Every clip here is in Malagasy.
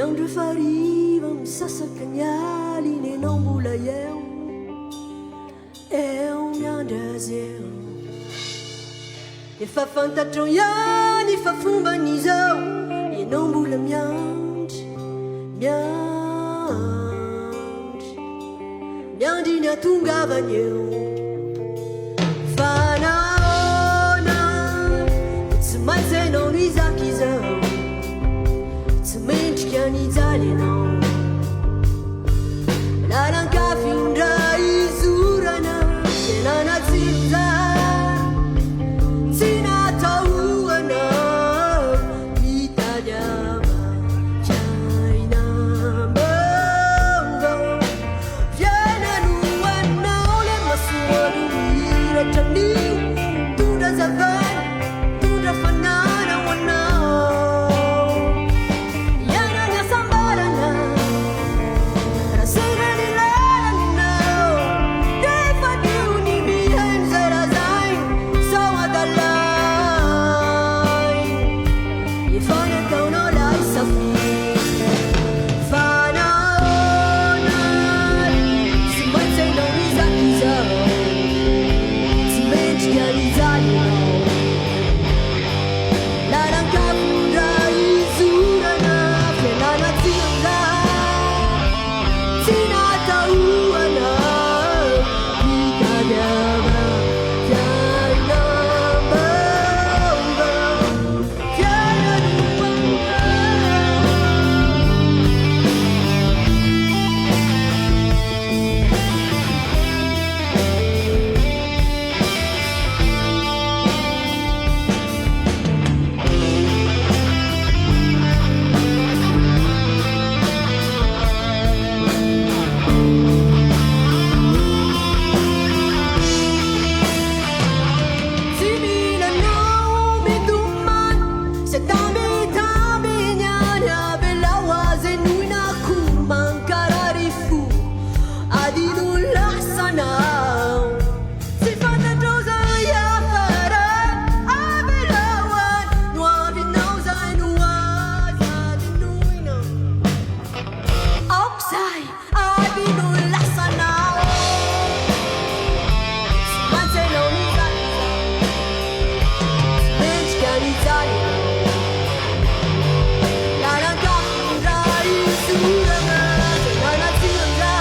Andro fariva misasakanyali não mbola eo miandrazeo efa fantatrao ihany fa fomban'izao ianao mbola miandry ny atongavany eo fa naona tsy maintsy hainao nizaka izao tsy mendrika nijaly ianao lalan-kafindra izorana fiainana tsinja tsy natahoana mitady avakiaina mbamba fiainanoanao le masoano mihiratrani tondra zavany tondra fanana ho anao ianany asambarana raha sena ny lalanao defa diony mihaino zay raha zay sao adalay efa nataonao lay safidy fa naona tsy maintsy hainao nizaka izao tsy mendrika nijaly ianao lalan-kafindra izorana fiainana tsinja tsy natahoana mitady avakiaina mbamba tsy milanao mitomany se tambitamby niany abelao azy noina akory mankarary fo adino lasanao tsy fantatrao zay afara abelao any no avinao zay no azy adinoina aok'izay adino lasanao tsy maintsy hainao nizaka mendrika nijaly lalan-kafindra izorana fiainana tsinja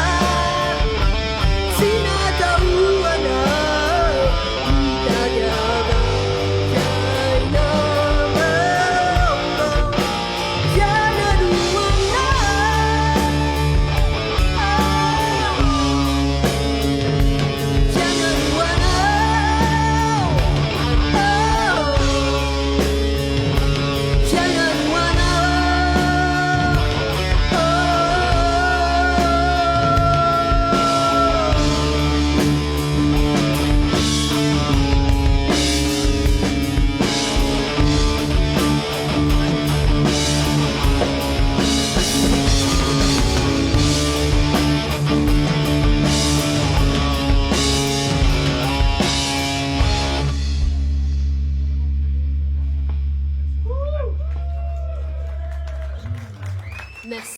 tsy natahoana mitady avakiaina mbamba Merci.